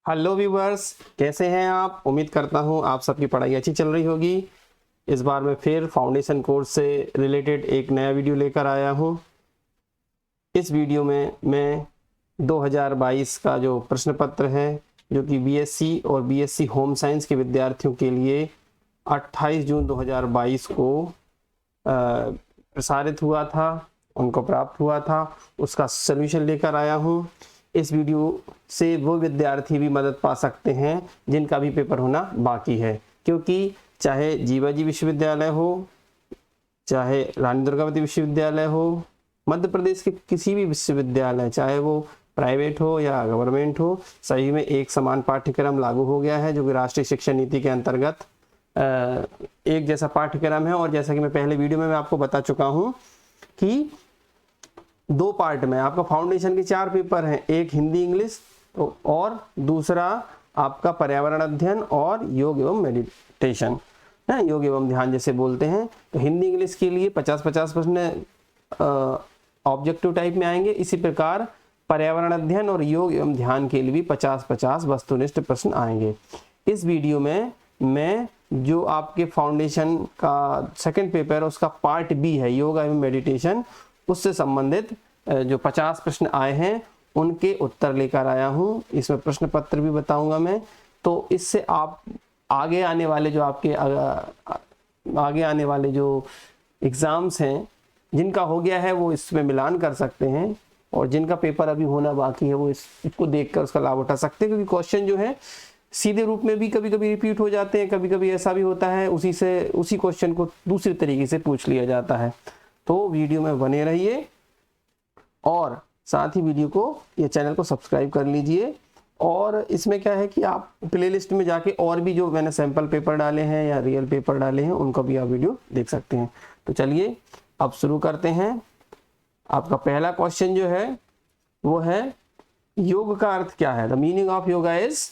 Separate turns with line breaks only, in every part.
Hello viewers, कैसे हैं आप। उम्मीद करता हूं आप सबकी पढ़ाई अच्छी चल रही होगी। इस बार मैं फिर फाउंडेशन कोर्स से रिलेटेड एक नया वीडियो लेकर आया हूं। इस वीडियो में मैं 2022 का जो प्रश्न पत्र है, जो कि बीएससी और बीएससी होम साइंस के विद्यार्थियों के लिए 28 जून 2022 को प्रसारित हुआ था, उनको प्राप्त हुआ था, उसका सलूशन लेकर आया हूं। इस वीडियो से वो विद्यार्थी भी मदद पा सकते हैं जिनका भी पेपर होना बाकी है, क्योंकि चाहे जीवाजी विश्वविद्यालय हो, चाहे रानी दुर्गावती विश्वविद्यालय हो, मध्य प्रदेश के किसी भी विश्वविद्यालय, चाहे वो प्राइवेट हो या गवर्नमेंट हो, सभी में एक समान पाठ्यक्रम लागू हो गया है, जो कि राष्ट्रीय शिक्षा नीति के अंतर्गत एक जैसा पाठ्यक्रम है। और जैसा कि मैं पहले वीडियो में मैं आपको बता चुका हूं कि 2 पार्ट में आपका फाउंडेशन के 4 पेपर हैं, एक हिंदी इंग्लिश और दूसरा आपका पर्यावरण अध्ययन और योग एवं मेडिटेशन है, योग एवं ध्यान जैसे बोलते हैं। तो हिंदी इंग्लिश के लिए 50-50 प्रश्न ऑब्जेक्टिव टाइप में आएंगे। इसी प्रकार पर्यावरण अध्ययन और योग एवं ध्यान के लिए भी 50-50 वस्तुनिष्ठ प्रश्न आएंगे। इस वीडियो में मैं जो आपके फाउंडेशन का सेकंड पेपर है उसका पार्ट बी है, योग एवं मेडिटेशन, उससे संबंधित जो 50 प्रश्न आए हैं उनके उत्तर लेकर आया हूं। इसमें प्रश्न पत्र भी बताऊंगा मैं। तो इससे आप आगे आने वाले जो आपके आगे आने वाले जो एग्जाम्स हैं, जिनका हो गया है वो इसमें मिलान कर सकते हैं, और जिनका पेपर अभी होना बाकी है वो इसको देखकर उसका लाभ उठा सकते हैं, क्योंकि क्वेश्चन जो है सीधे रूप में भी कभी कभी रिपीट हो जाते हैं, कभी कभी ऐसा भी होता है उसी क्वेश्चन को दूसरी तरीके से पूछ लिया जाता है। तो वीडियो में बने रहिए और साथ ही वीडियो को या चैनल को सब्सक्राइब कर लीजिए। और इसमें क्या है कि आप प्लेलिस्ट में जाके और भी जो मैंने सैंपल पेपर डाले हैं या रियल पेपर डाले हैं उनका भी आप वीडियो देख सकते हैं। तो चलिए अब शुरू करते हैं। आपका पहला क्वेश्चन जो है वो है, योग का अर्थ क्या है। The meaning of yoga is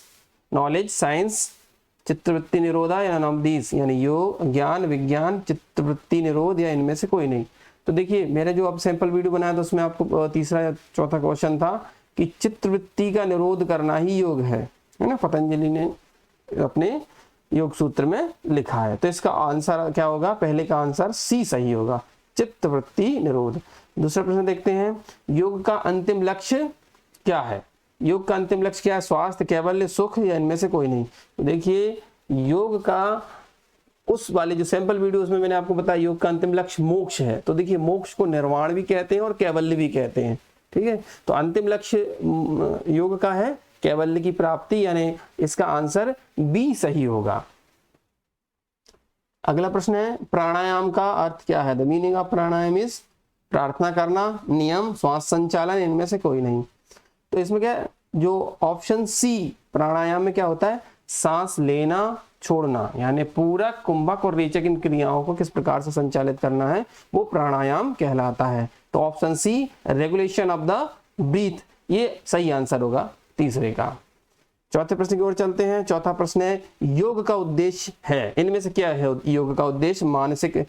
knowledge, science, चित्तवृत्ति निरोधा या नन ऑफ दीज, यानी योग, ज्ञान, विज्ञान, चित्तवृत्ति निरोध या इनमें से कोई नहीं। तो देखिए मेरे जो अब सैंपल वीडियो बनाया था उसमें आपको तीसरा या चौथा क्वेश्चन था कि चित्तवृत्ति का निरोध करना ही योग है ना, पतंजलि ने अपने योग सूत्र में लिखा है। तो इसका आंसर क्या होगा, पहले का आंसर सी सही होगा, चित्तवृत्ति निरोध। दूसरा प्रश्न देखते हैं, योग का अंतिम लक्ष्य क्या है। योग का अंतिम लक्ष्य क्या है, स्वास्थ्य, कैवल्य, सुख या इनमें से कोई नहीं। तो देखिए योग का उस वाले जो सैंपल वीडियोस में मैंने आपको बताया योग का अंतिम लक्ष्य मोक्ष है। तो देखिए मोक्ष को निर्वाण भी कहते हैं और कैवल्य भी कहते हैं, ठीक है। तो अंतिम लक्ष्य योग का है कैवल्य की प्राप्ति, यानी इसका आंसर बी सही होगा। अगला प्रश्न है, प्राणायाम का अर्थ क्या है। The meaning of pranayama is प्रार्थना करना, नियम, श्वास संचालन, इनमें से कोई नहीं। तो इसमें क्या है, जो ऑप्शन सी प्राणायाम में क्या होता है, सांस लेना छोड़ना, यानी पूरक, कुंभक और रेचक इन क्रियाओं को किस प्रकार से संचालित करना है वो प्राणायाम कहलाता है। तो option C regulation of the breath, ये सही आंसर होगा तीसरे का। चौथे प्रश्न की ओर चलते हैं। चौथा प्रश्न है, योग का उद्देश्य है, इनमें से क्या है योग का उद्देश्य। मानसिक,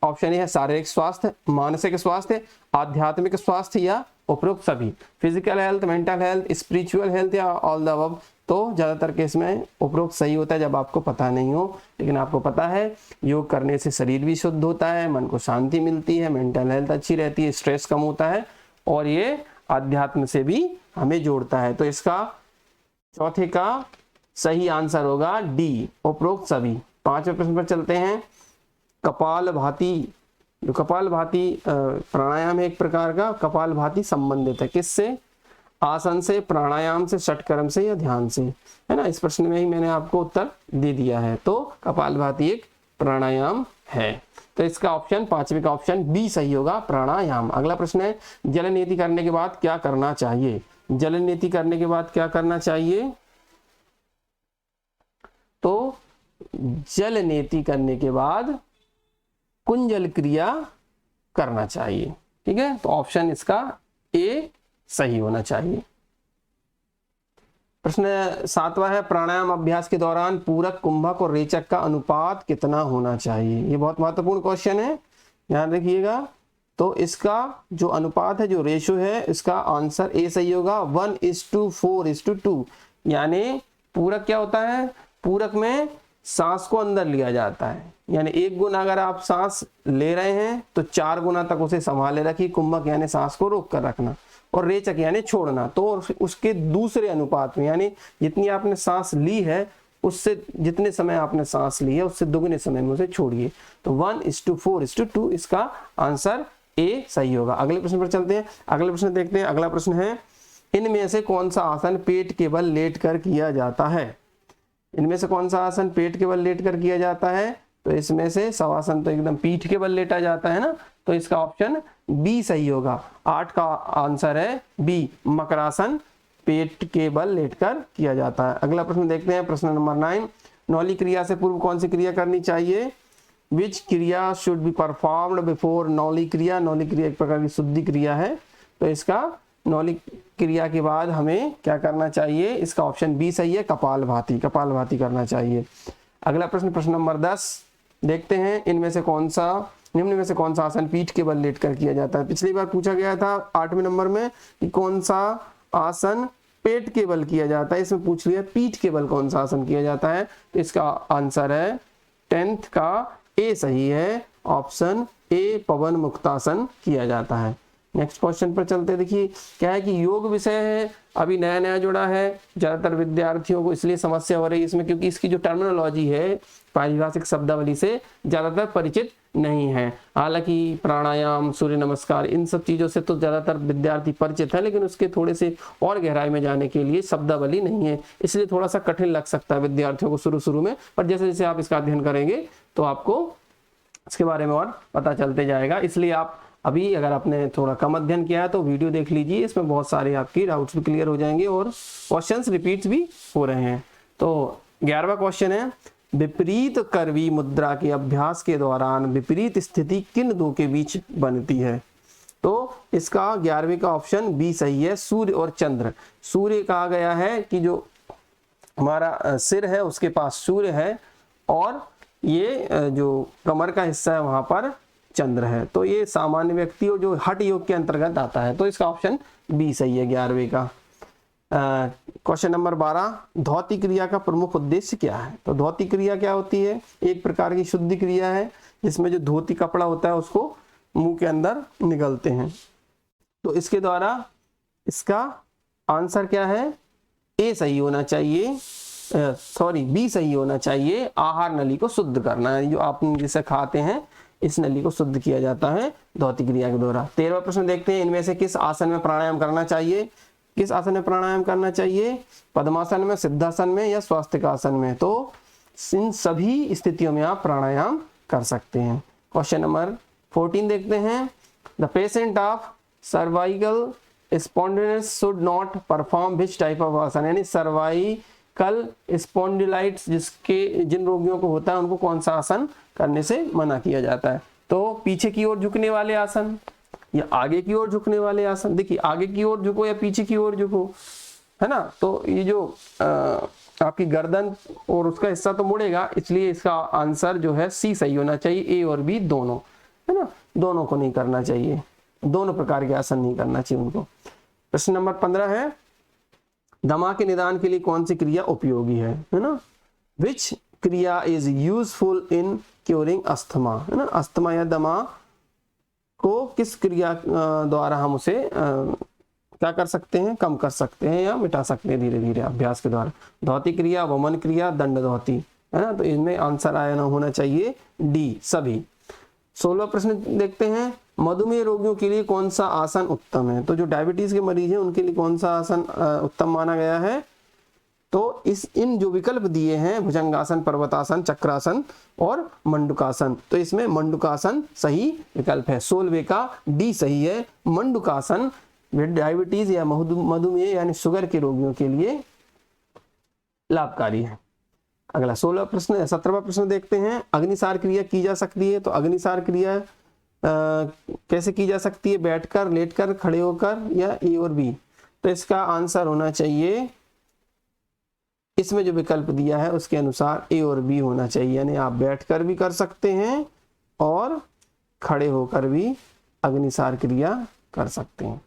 ऑप्शन ए है शारीरिक स्वास्थ्य, मानसिक स्वास्थ्य, आध्यात्मिक स्वास्थ्य या उपरोक्त सभी। Physical health, mental health, spiritual health या ऑल द अबव। तो ज्यादातर केस में उपरोक्त सही होता है जब आपको पता नहीं हो, लेकिन आपको पता है योग करने से शरीर भी शुद्ध होता है, मन को शांति मिलती है, मेंटल हेल्थ अच्छी रहती है, स्ट्रेस कम होता है और ये आध्यात्म से भी हमें जोड़ता है। तो इसका चौथे का सही आंसर होगा डी, उपरोक्त सभी। पांचवें प्रश्न पर चलते हैं, कपालभाति। जो कपालभाति प्राणायाम है एक प्रकार का, कपालभाति संबंधित है किससे, आसन से, प्राणायाम से, षटकर्म से या ध्यान से, है ना। इस प्रश्न में ही मैंने आपको उत्तर दे दिया है। तो कपालभाति एक प्राणायाम है। तो इसका ऑप्शन पांचवे का ऑप्शन बी सही होगा, प्राणायाम। अगला प्रश्न है, जल नीति करने के बाद क्या करना चाहिए। जल नीति करने के बाद क्या करना चाहिए। तो जल नीति करने के बाद कुंजल क्रिया करना चाहिए, ठीक है। तो ऑप्शन इसका ए सही होना चाहिए। प्रश्न सातवां है, प्राणायाम अभ्यास के दौरान पूरक, कुंभक और रेचक का अनुपात कितना होना चाहिए। ये बहुत महत्वपूर्ण क्वेश्चन है, ध्यान रखिएगा। तो इसका जो अनुपात है, जो रेशो है, इसका आंसर ए सही होगा। 1:4:2, यानी पूरक क्या होता है, पूरक में सांस को अंदर लिया जाता है, यानी 1 गुना अगर आप सांस ले रहे हैं तो 4 गुना तक उसे संभाले रखिए। कुंभक यानी सांस को रोक कर रखना, और रेचक यानी छोड़ना। तो उसके दूसरे अनुपात में, यानी जितनी आपने सांस ली है उससे, जितने समय आपने सांस ली है उससे दुगने समय में उसे छोड़िए। तो 1:4:2 इसका आंसर ए सही होगा। अगले प्रश्न पर चलते हैं। अगले प्रश्न देखते हैं। अगला प्रश्न है, इनमें से कौन सा आसन पेट के बल लेट कर किया जाता है? इनमें से कौन सा आसन पेट के बल लेट कर किया जाता है? तो इसमें से शवासन तो एकदम पीठ के बल लेटा जाता है ना, तो इसका ऑप्शन बी सही होगा। 8 का आंसर है बी, मकरासन पेट के बल लेटकर किया जाता है। अगला प्रश्न देखते हैं, प्रश्न नंबर 9। नौली क्रिया से पूर्व कौन सी क्रिया करनी चाहिए? विच क्रिया शुड बी परफॉर्म्ड बिफोर नौली क्रिया? नौली क्रिया एक प्रकार की शुद्धि क्रिया है, तो इसका नौली क्रिया के बाद हमें क्या करना चाहिए? इसका ऑप्शन बी सही है, कपालभाति, कपालभाति करना चाहिए। अगला प्रश्न, प्रश्न नंबर 10 देखते हैं, इनमें से कौन सा, निम्न में से कौन सा आसन पीठ के बल लेटकर किया जाता है? पिछली बार पूछा गया था 8वें नंबर में कि कौन सा आसन पेट के बल किया जाता है, इसमें पूछ लिया पीठ के बल कौन सा आसन किया जाता है, तो इसका आंसर है 10th का ए सही है, ऑप्शन ए, पवन मुक्तासन किया जाता है। नेक्स्ट क्वेश्चन पर चलते, देखिए क्या है कि योग विषय है, अभी नया नया जुड़ा है, ज्यादातर विद्यार्थियों को इसलिए समस्या हो रही है इसमें क्योंकि इसकी जो टर्मिनोलॉजी है पारिभाषिक शब्दावली से ज्यादातर परिचित नहीं है। हालांकि प्राणायाम, सूर्य नमस्कार, इन सब चीजों से तो ज्यादातर विद्यार्थी परिचित है, लेकिन उसके थोड़े से और गहराई में जाने के लिए शब्दावली नहीं है, इसलिए थोड़ा सा कठिन लग सकता है विद्यार्थियों को शुरू में, पर जैसे जैसे आप इसका अध्ययन करेंगे तो आपको इसके बारे में और पता चलते जाएगा। इसलिए आप अभी अगर आपने थोड़ा कम अध्ययन किया है तो वीडियो देख लीजिए, इसमें बहुत सारे आपकी डाउट्स भी क्लियर हो जाएंगे और क्वेश्चंस रिपीट्स भी हो रहे हैं। तो 11वां क्वेश्चन है, विपरीत करवी मुद्रा के अभ्यास के दौरान विपरीत स्थिति किन दो के बीच बनती है? तो इसका 11वें का ऑप्शन बी सही है, सूर्य और चंद्र। सूर्य कहा गया है कि जो हमारा सिर है उसके पास सूर्य है और ये जो कमर का हिस्सा है वहां पर चंद्र है, तो ये सामान्य व्यक्ति और जो हठ योग के अंतर्गत आता है, तो इसका ऑप्शन बी सही है 11वें का। क्वेश्चन नंबर 12, धौती क्रिया का प्रमुख उद्देश्य क्या है? तो धौती क्रिया क्या होती है? एक प्रकार की शुद्धि क्रिया है जिसमें जो धोती कपड़ा होता है उसको मुंह के अंदर निगलते हैं, तो इसके द्वारा इसका आंसर क्या है? ए सही होना चाहिए, सॉरी बी सही होना चाहिए, आहार नली को शुद्ध करना है, जो आप जिसे खाते हैं इस नली को शुद्ध किया जाता है धौती क्रिया के द्वारा। 13वां प्रश्न देखते हैं, इनमें से किस आसन में प्राणायाम करना चाहिए? किस आसन में प्राणायाम करना चाहिए? पद्मासन में, सिद्धासन में या स्वास्तिकासन में? तो इन सभी स्थितियों में आप प्राणायाम कर सकते हैं। क्वेश्चन नंबर 14 देखते हैं, the patient of cervical spondylitis should not perform which type of आसन? यानी सर्वाइकल स्पॉन्डिलाइटिस जिन रोगियों को होता है उनको कौन सा आसन करने से मना किया जाता है? तो पीछे की ओर झुकने वाले आसन या आगे की ओर झुकने वाले आसन? देखिए आगे की ओर झुको या पीछे की ओर झुको, है ना, तो ये जो आपकी गर्दन और उसका हिस्सा तो मुड़ेगा, इसलिए इसका आंसर जो है सी सही होना चाहिए, ए और बी दोनों, है ना, दोनों को नहीं करना चाहिए, दोनों प्रकार के आसन नहीं करना चाहिए उनको। प्रश्न नंबर 15 है, दमा के निदान के लिए कौन सी क्रिया उपयोगी है ना? विच क्रिया is useful in curing asthma? है ना, अस्थमा या दमा को किस क्रिया द्वारा हम उसे क्या कर सकते हैं? कम कर सकते हैं या मिटा सकते हैं धीरे धीरे अभ्यास के द्वारा? धौती क्रिया, वमन क्रिया, दंड धौती, है ना, तो इनमें आंसर आया होना चाहिए डी सभी। 16वां प्रश्न देखते हैं, मधुमेह रोगियों के लिए कौन सा आसन उत्तम है? तो जो डायबिटीज के मरीज हैं उनके लिए कौन सा आसन उत्तम माना गया है? तो इन जो विकल्प दिए हैं, भुजंगासन, पर्वतासन, चक्रासन और मंडूकासन, तो इसमें मंडूकासन सही विकल्प है। 16वें का डी सही है, मंडूकासन डायबिटीज या मधुमेह यानी शुगर के रोगियों के लिए लाभकारी है। अगला 17वां प्रश्न देखते हैं, अग्निसार क्रिया की जा सकती है? तो अग्निसार क्रिया कैसे की जा सकती है? बैठकर, लेटकर, खड़े होकर या ए और बी? तो इसका आंसर होना चाहिए, इसमें जो विकल्प दिया है उसके अनुसार ए और बी होना चाहिए, यानी आप बैठकर भी कर सकते हैं और खड़े होकर भी अग्निसार क्रिया कर सकते हैं।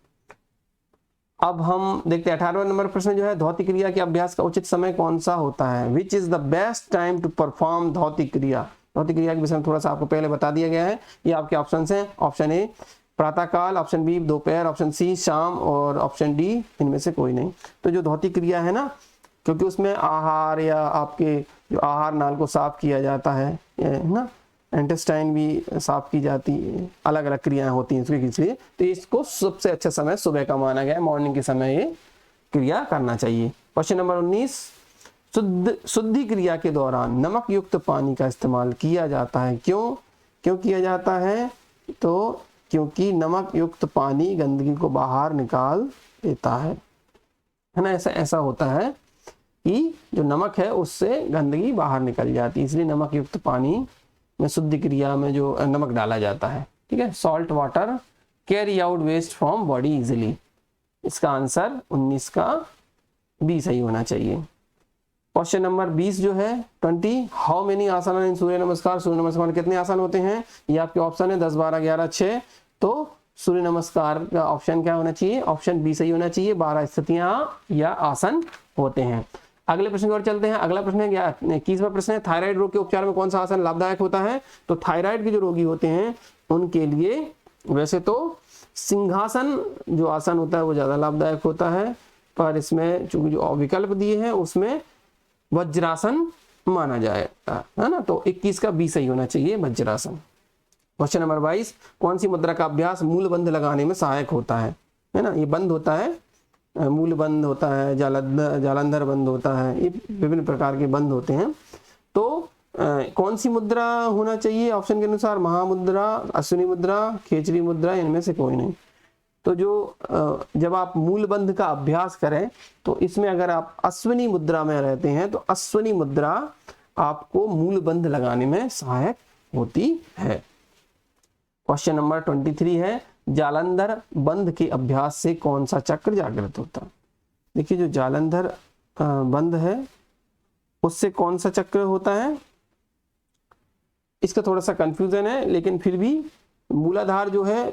अब हम देखते हैं 18वां नंबर प्रश्न जो है, धौतिक क्रिया के अभ्यास का उचित समय कौन सा होता है? Which is the best time to perform dhautik kriya? धौतिक क्रिया के विषय में थोड़ा सा आपको पहले बता दिया गया है। ये आपके ऑप्शन हैं, ऑप्शन ए प्रातःकाल, ऑप्शन बी दोपहर, ऑप्शन सी शाम और ऑप्शन डी इनमें से कोई नहीं। तो जो धौतिक क्रिया है ना, क्योंकि उसमें आहार या आपके जो आहार नाल को साफ किया जाता है ना, इंटेस्टाइन भी साफ की जाती है, अलग अलग क्रियाएं होती हैं इसलिए तो इसको सबसे अच्छा समय सुबह का माना गया है, मॉर्निंग के समय ये क्रिया करना चाहिए। क्वेश्चन नंबर 19, शुद्धि क्रिया के दौरान नमक युक्त पानी का इस्तेमाल किया जाता है, क्यों किया जाता है? तो क्योंकि नमक युक्त पानी गंदगी को बाहर निकाल देता है ना। ऐसा होता है कि जो नमक है उससे गंदगी बाहर निकल जाती है, इसलिए नमक युक्त पानी में शुद्धि क्रिया में जो नमक डाला जाता है। ठीक है, salt water carry out waste from body easily. इसका आंसर 19 का बी सही होना चाहिए। क्वेश्चन नंबर 20 जो है 20, हाउ मेनी आसन इन सूर्य नमस्कार? सूर्य नमस्कार में कितने आसन होते हैं? ये आपके ऑप्शन है 10, 12, 11, 6। तो सूर्य नमस्कार का ऑप्शन क्या होना चाहिए? ऑप्शन बी सही होना चाहिए, 12 स्थितियां या आसन होते हैं। अगले प्रश्न की ओर चलते हैं। अगला प्रश्न है 21वां प्रश्न है, थायराइड रोग के उपचार में कौन सा आसन लाभदायक होता है? तो थायराइड के जो रोगी होते हैं उनके लिए वैसे तो सिंहासन जो आसन होता है वो ज्यादा लाभदायक होता है, पर इसमें चूंकि जो विकल्प दिए हैं उसमें वज्रासन माना जाएगा, है ना। तो 21 का बी सही होना चाहिए, वज्रासन। क्वेश्चन नंबर 22, कौन सी मुद्रा का अभ्यास मूल बंध लगाने में सहायक होता है ना। ये बंध होता है, मूल बंध होता है, जालंधर बंध होता है, ये विभिन्न प्रकार के बंध होते हैं। तो कौन सी मुद्रा होना चाहिए ऑप्शन के अनुसार? महामुद्रा, अश्विनी मुद्रा, खेचरी मुद्रा, इनमें से कोई नहीं। तो जो जब आप मूल बंध का अभ्यास करें तो इसमें अगर आप अश्विनी मुद्रा में रहते हैं तो अश्विनी मुद्रा आपको मूल बंध लगाने में सहायक होती है। क्वेश्चन नंबर 23 है, जालंधर बंध के अभ्यास से कौन सा चक्र जागृत होता है? देखिए जो जालंधर बंध है उससे कौन सा चक्र होता है? इसका थोड़ा सा कंफ्यूजन है, लेकिन फिर भी मूलाधार जो है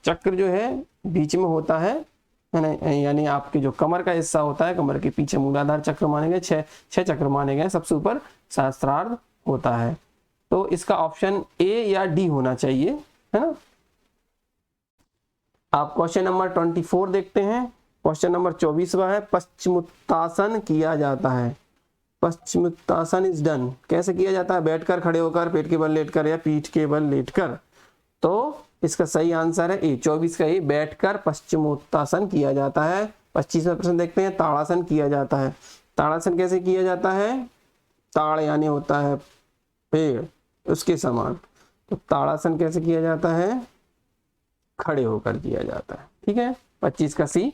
चक्र जो है बीच में होता है ना, यानी आपके जो कमर का हिस्सा होता है, कमर के पीछे मूलाधार चक्र माने गए, छह चक्र माने गए, सबसे ऊपर सहस्त्रार्ध होता है। तो इसका ऑप्शन ए या डी होना चाहिए, है ना। आप क्वेश्चन नंबर 24 देखते हैं। क्वेश्चन नंबर 24वां है, पश्चिमोत्तासन किया जाता है। पश्चिमोत्तासन इज डन, कैसे किया जाता है? बैठकर, खड़े होकर, पेट के बल लेटकर या पीठ के बल लेटकर। तो इसका सही आंसर है ए, 24 का ए, बैठकर पश्चिमोत्तासन किया जाता है। 25वां प्रश्न देखते हैं, ताड़ासन किया जाता है। ताड़ासन कैसे किया जाता है? ताड़ यानी होता है पेड़, उसके समान। तो ताड़ासन कैसे किया जाता है? खड़े होकर किया जाता है। ठीक है, 25 का सी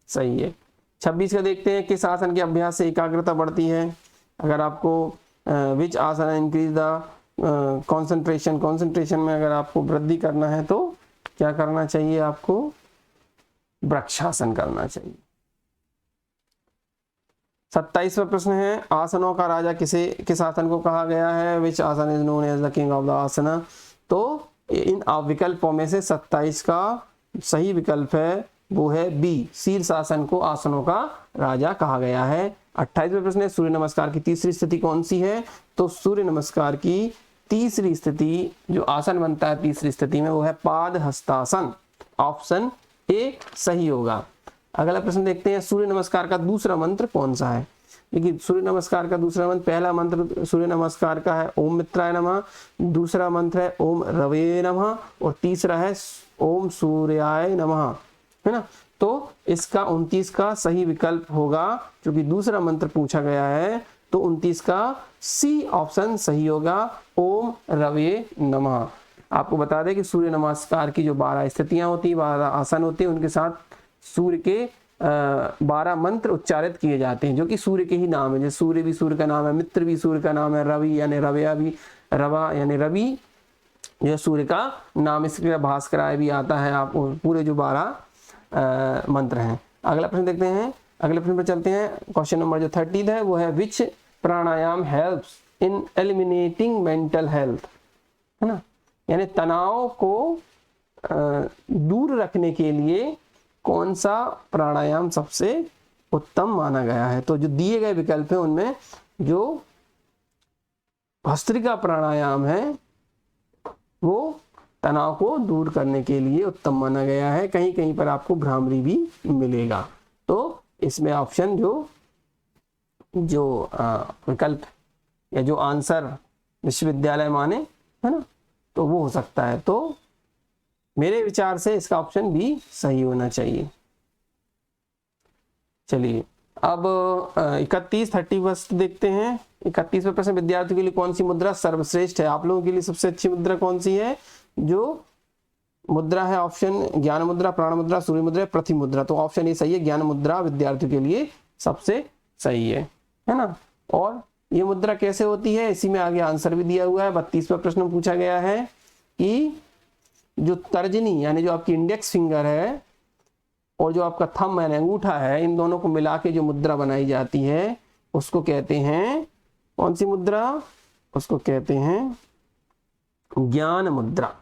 सही है। 26 का देखते हैं, किस आसन के अभ्यास से एकाग्रता बढ़ती है? अगर आपको विच आसन इंक्रीज द कंसंट्रेशन में अगर आपको वृद्धि करना है तो क्या करना चाहिए? आपको वृक्षासन करना चाहिए। 27वां प्रश्न है, आसनों का राजा किस आसन को कहा गया है? Which asana is known as the king of the asana. तो इन विकल्पों में से 27 का सही विकल्प है वो है बी, शीर्षासन को आसनों का राजा कहा गया है। 28वां प्रश्न है, सूर्य नमस्कार की तीसरी स्थिति कौन सी है? तो सूर्य नमस्कार की तीसरी स्थिति जो आसन बनता है तीसरी स्थिति में वो है पाद हस्तासन। ऑप्शन ए सही होगा। अगला प्रश्न देखते हैं, सूर्य नमस्कार का दूसरा मंत्र कौन सा है? देखिए सूर्य नमस्कार का दूसरा मंत्र, पहला मंत्र सूर्य नमस्कार का है ओम मित्राय नमः, दूसरा मंत्र है ओम रवे नमः और तीसरा है ओम सूर्याय नमः, है ना। तो इसका 29 का सही विकल्प होगा, क्योंकि दूसरा मंत्र पूछा गया है, तो 29 का सी ऑप्शन सही होगा, ओम रवे नमः। आपको बता दें कि सूर्य नमस्कार की जो 12 स्थितियां होती है, 12 आसन होते हैं, उनके साथ सूर्य के 12 मंत्र उच्चारित किए जाते हैं, जो कि सूर्य के ही नाम है। जैसे सूर्य भी सूर्य का नाम है, मित्र भी सूर्य का नाम है, रवि यानी रवया भी, रवा यानी रवि यह सूर्य का नाम, इसके भास्कराय भी आता है। आप पूरे जो 12 मंत्र हैं। अगला प्रश्न देखते हैं, अगले प्रश्न पर चलते हैं। क्वेश्चन नंबर जो 30 है वो है, which pranayama helps in eliminating mental health, है ना, यानी तनाव को दूर रखने के लिए कौन सा प्राणायाम सबसे उत्तम माना गया है? तो जो दिए गए विकल्प हैं उनमें जो भस्त्रिका प्राणायाम है वो तनाव को दूर करने के लिए उत्तम माना गया है। कहीं कहीं पर आपको भ्रामरी भी मिलेगा। तो इसमें ऑप्शन जो विकल्प या जो आंसर विश्वविद्यालय माने, है ना, तो वो हो सकता है। तो मेरे विचार से इसका ऑप्शन बी सही होना चाहिए। चलिए अब 31 देखते हैं। 31वां प्रश्न, विद्यार्थियों के लिए कौन सी मुद्रा सर्वश्रेष्ठ है? आप लोगों के लिए सबसे अच्छी मुद्रा कौन सी है? जो मुद्रा है ऑप्शन ज्ञान मुद्रा, प्राण मुद्रा, सूर्य मुद्रा, पृथ्वी मुद्रा। तो ऑप्शन ए सही है, ज्ञान मुद्रा विद्यार्थियों के लिए सबसे सही है ना। और ये मुद्रा कैसे होती है, इसी में आगे आंसर भी दिया हुआ है। 32वां प्रश्न पूछा गया है कि जो तर्जनी यानी जो आपकी इंडेक्स फिंगर है और जो आपका थंब यानी अंगूठा है, इन दोनों को मिला के जो मुद्रा बनाई जाती है उसको कहते हैं कौन सी मुद्रा? उसको कहते हैं ज्ञान मुद्रा,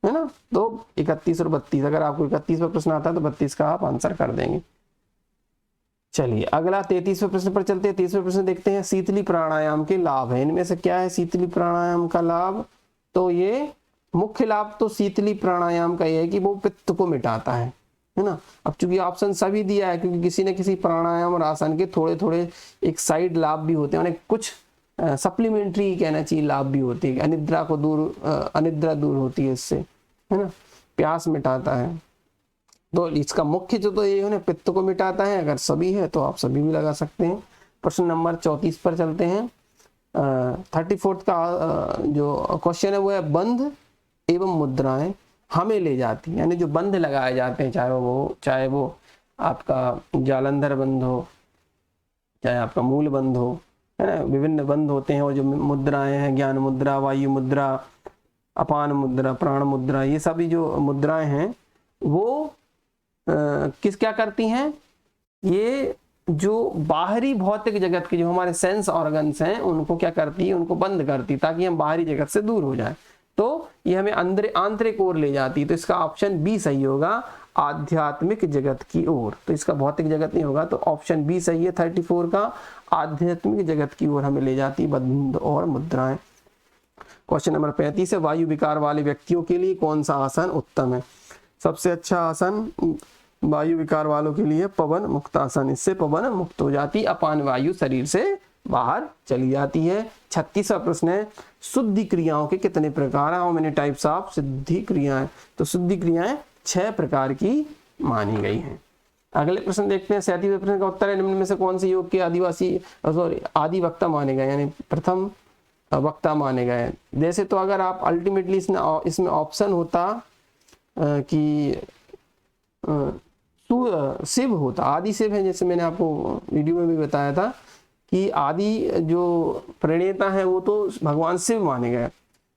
है ना। तो 31 और 32, अगर आपको 31वां प्रश्न आता है तो 32 का आप आंसर कर देंगे। चलिए अगला 33वें प्रश्न पर चलते हैं। 33वें प्रश्न देखते हैं, शीतली प्राणायाम के लाभ है। इनमें से क्या है शीतली प्राणायाम का लाभ? तो ये मुख्य लाभ तो शीतली प्राणायाम का ये है कि वो पित्त को मिटाता है ना। अब चूंकि ऑप्शन सभी दिया है क्योंकि किसी न किसी प्राणायाम और आसन के थोड़े थोड़े एक साइड लाभ भी होते हैं, कुछ सप्लीमेंट्री कहना चाहिए लाभ भी होती है। अनिद्रा दूर होती है इससे, है ना, प्यास मिटाता है। तो इसका मुख्य जो तो ये है ना, पित्त को मिटाता है। अगर सभी है तो आप सभी भी लगा सकते हैं। प्रश्न नंबर 34 पर चलते हैं। 34 का जो क्वेश्चन है वो है, बंध एवं मुद्राएं हमें ले जाती, यानी जो बंध लगाए जाते हैं, चाहे वो आपका जालंधर बंध हो, चाहे आपका मूल बंध हो, है ना, विभिन्न बंध होते हैं। और जो मुद्राएं हैं, ज्ञान मुद्रा, वायु मुद्रा, अपान मुद्रा, प्राण मुद्रा, ये सभी जो मुद्राएं हैं वो क्या करती हैं? ये जो बाहरी भौतिक जगत के जो हमारे सेंस ऑर्गन्स हैं उनको क्या करती है? उनको बंद करती, ताकि हम बाहरी जगत से दूर हो जाए। तो ये हमें आंतरिक ओर ले जाती है। तो इसका ऑप्शन बी सही होगा, आध्यात्मिक जगत की ओर। तो इसका भौतिक जगत नहीं होगा, तो ऑप्शन बी सही है 34 का, आध्यात्मिक जगत की ओर हमें ले जाती बंध और मुद्राएं। क्वेश्चन नंबर 35 है, वायु विकार वाले व्यक्तियों के लिए कौन सा आसन उत्तम है? सबसे अच्छा आसन वायु विकार वालों के लिए पवन मुक्त आसन। इससे पवन मुक्त हो जाती, अपान वायु शरीर से बाहर चली जाती है। 36वां प्रश्न है, शुद्धि क्रियाओं के कितने प्रकार हैं? हाउ मेनी टाइप्स ऑफ शुद्धि क्रियाएं? तो शुद्धि क्रियाएं 6 प्रकार की मानी गई हैं। अगले प्रश्न देखते हैं। 37वें प्रश्न का उत्तर है, निम्न में से कौन से योग के आदि वक्ता माने गए, यानी प्रथम वक्ता माने गए? जैसे तो अगर आप अल्टीमेटली इसमें ऑप्शन होता कि शिव होता, आदि शिव है, जैसे मैंने आपको वीडियो में भी बताया था कि आदि जो प्रणेता है वो तो भगवान शिव माने गए।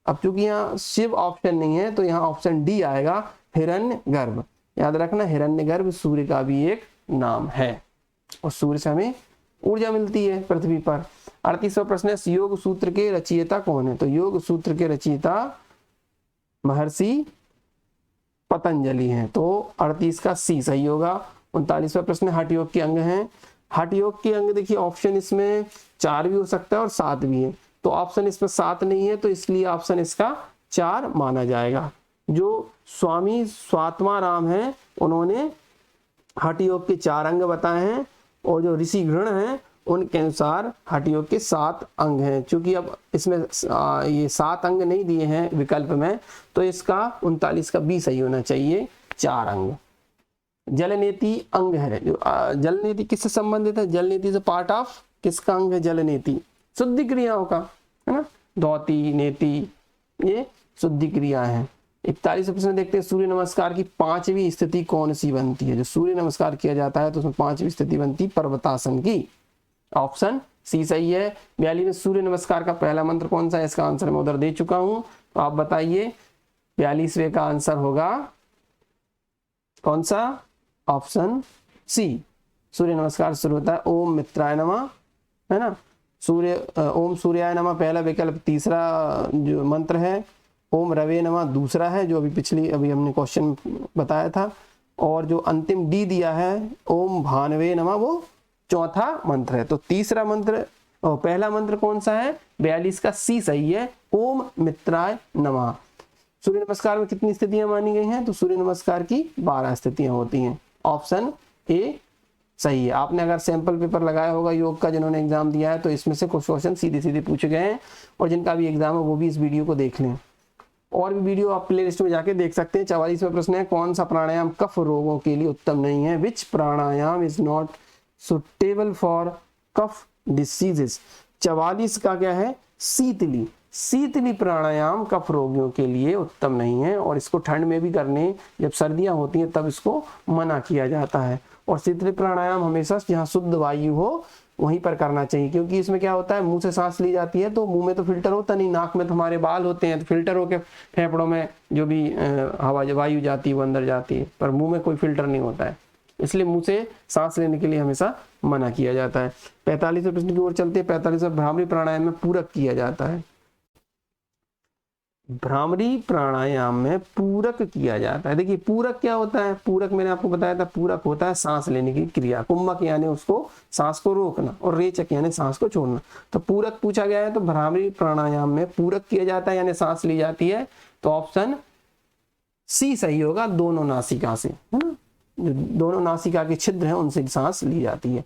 अब चूंकि यहाँ शिव ऑप्शन नहीं है तो यहाँ ऑप्शन डी आएगा, हिरण्यगर्भ। याद रखना, हिरण्यगर्भ सूर्य का भी एक नाम है और सूर्य से हमें ऊर्जा मिलती है पृथ्वी पर। 38वां प्रश्न है, योग सूत्र के रचयिता कौन है? तो योग सूत्र के रचयिता महर्षि पतंजलि हैं। तो 38 का सी सही होगा। 39वां प्रश्न, हठ योग के अंग हैं। हठ योग के अंग देखिए, ऑप्शन इसमें 4 भी हो सकता है और 7 भी है। तो ऑप्शन इसमें 7 नहीं है, तो इसलिए ऑप्शन इसका 4 माना जाएगा। जो स्वामी स्वात्माराम हैं उन्होंने हठ योग के 4 अंग बताए हैं और जो ऋषि गण हैं उनके अनुसार हठ योग के 7 अंग हैं। क्योंकि अब इसमें ये 7 अंग नहीं दिए हैं विकल्प में, तो इसका 39 का बी सही होना चाहिए, 4 अंग। जलनेति अंग है। जो जलनेति किससे संबंधित है? जलनेति से पार्ट ऑफ किसका अंग है? जलनेति शुद्धि क्रियाओं का, है ना। धौती, नेति, ये शुद्धि क्रिया है। 41 प्रश्न देखते हैं, सूर्य नमस्कार की 5वीं स्थिति कौन सी बनती है? जो सूर्य नमस्कार किया जाता है तो उसमें 5वीं स्थिति बनती है पर्वतासन की। ऑप्शन सी सही है। 42 में सूर्य नमस्कार का पहला मंत्र कौन सा है? इसका आंसर मैं उधर दे चुका हूं, तो आप बताइए 42वें का आंसर होगा कौन सा? Option C. सूर्य नमस्कार शुरू होता है ओम मित्राय नमः, है ना। ओम सूर्याय नमः पहला विकल्प, तीसरा जो मंत्र है ओम रवे नमः दूसरा है, जो अभी हमने क्वेश्चन बताया था, और जो अंतिम डी दिया है ओम भानवे नमः वो चौथा मंत्र है। तो तीसरा मंत्र और पहला मंत्र कौन सा है? 42 का सी सही है, ओम मित्राय नमः। सूर्य नमस्कार में कितनी स्थितियां मानी गई हैं? तो सूर्य नमस्कार की 12 स्थितियां होती हैं। ऑप्शन ए सही है। आपने अगर सैंपल पेपर लगाया होगा योग का, जिन्होंने एग्जाम दिया है, तो इसमें से कुछ क्वेश्चन सीधे सीधे पूछे गए हैं, और जिनका भी एग्जाम है वो भी इस वीडियो को देख लें। और भी वीडियो आप प्ले लिस्ट में जाके देख सकते हैं। 44वां प्रश्न है, कौन सा प्राणायाम कफ रोगों के लिए उत्तम नहीं है? Which pranayama is not suitable for kapha diseases. 44 का क्या है? शीतली। शीतली प्राणायाम कफ रोगियों के लिए उत्तम नहीं है, और इसको ठंड में भी करने, जब सर्दियां होती हैं तब इसको मना किया जाता है। और शीतली प्राणायाम हमेशा जहाँ शुद्ध वायु हो वहीं पर करना चाहिए, क्योंकि इसमें क्या होता है, मुंह से सांस ली जाती है तो मुंह में तो फिल्टर होता नहीं, नाक में तो हमारे बाल होते हैं, तो फिल्टर होके फेफड़ों में जो भी हवा वायु जाती है वो अंदर जाती है, पर मुंह में कोई फिल्टर नहीं होता है, इसलिए मुंह से सांस लेने के लिए हमेशा मना किया जाता है। 45वें प्रश्न की ओर चलते हैं। 45वां, भ्रामरी प्राणायाम में पूरक किया जाता है। भ्रामरी प्राणायाम में पूरक किया जाता है। देखिए पूरक क्या होता है? पूरक मैंने आपको बताया था, पूरक होता है सांस लेने की क्रिया। कुंभक यानी उसको सांस को रोकना, और रेचक यानी सांस को छोड़ना। तो पूरक पूछा गया है, तो भ्रामरी प्राणायाम में पूरक किया जाता है यानी सांस ली जाती है। तो ऑप्शन सी सही होगा, दोनों नासिका से, है ना, जो दोनों नासिका के छिद्र हैं उनसे सांस ली जाती है।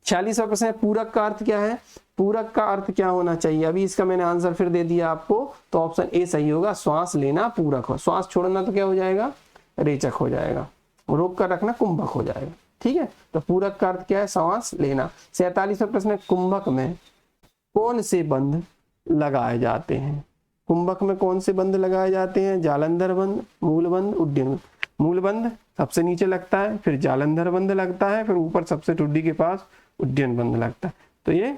46वां प्रश्न है, पूरक का अर्थ क्या है? पूरक का अर्थ क्या होना चाहिए? अभी इसका मैंने आंसर फिर दे दिया आपको, तो ऑप्शन ए सही होगा, श्वास लेना पूरक हो, श्वास छोड़ना तो क्या हो जाएगा? रेचक हो जाएगा, रोक कर रखना कुंभक हो जाएगा। ठीक है, तो पूरक का अर्थ क्या है? श्वास लेना। 47वां प्रश्न है, कुंभक में कौन से बंध लगाए जाते हैं? कुंभक में कौन से बंध लगाए जाते हैं? जालंधर बंध, मूल बंध, उड्डयन बंध। मूल बंध सबसे नीचे लगता है, फिर जालंधर बंध लगता है, फिर ऊपर सबसे ठुड्डी के पास उड्डयन बंध लगता है। तो ये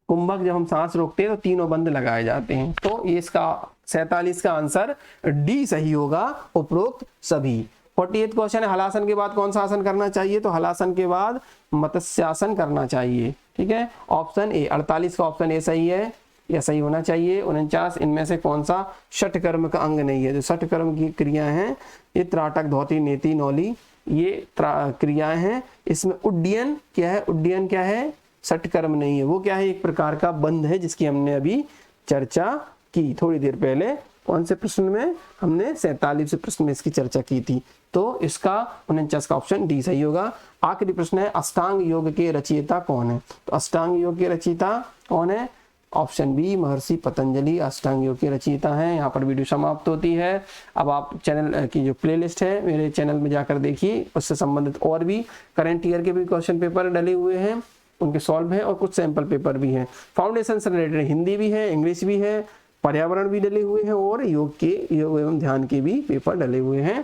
कुंभक जब हम सांस रोकते हैं तो तीनों बंध लगाए जाते हैं। तो ये इसका 47 का आंसर डी सही होगा, उपरोक्त सभी। 48 क्वेश्चन है, हलासन के बाद कौन सा आसन करना चाहिए? तो हलासन के बाद मत्स्यासन करना चाहिए। ठीक है, ऑप्शन ए। 48 का ऑप्शन ए सही है, या सही होना चाहिए। 49, इनमें से कौन सा षट कर्म का अंग नहीं है? जो षट कर्म की क्रिया है, ये त्राटक, धौती, नेति, नौली, ये क्रियाएं हैं। इसमें उड्डयन क्या है? उड्डयन क्या है? षट कर्म नहीं है, वो क्या है? एक प्रकार का बंध है, जिसकी हमने अभी चर्चा की थोड़ी देर पहले। कौन से प्रश्न में? हमने 47वें प्रश्न में इसकी चर्चा की थी। तो इसका 49 का ऑप्शन डी सही होगा। आखिरी प्रश्न है, अष्टांग योग के रचयिता कौन है? तो अष्टांग योग के रचयिता कौन है? ऑप्शन बी, महर्षि पतंजलि अष्टांग योग के रचयिता हैं। यहाँ पर वीडियो समाप्त होती है। अब आप चैनल की जो प्लेलिस्ट है मेरे चैनल में जाकर देखिए, उससे संबंधित और भी करंट ईयर के भी क्वेश्चन पेपर डले हुए हैं, उनके सॉल्व हैं, और कुछ सैंपल पेपर भी हैं। फाउंडेशन से रिलेटेड हिंदी भी है, इंग्लिश भी है, पर्यावरण भी डले हुए हैं, और योग एवं ध्यान के भी पेपर डले हुए हैं।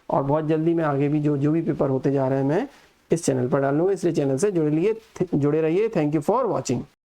और बहुत जल्दी मैं आगे भी जो भी पेपर होते जा रहे हैं मैं इस चैनल पर डालूंगा, इसलिए चैनल से जुड़े रहिए। Thank you for watching.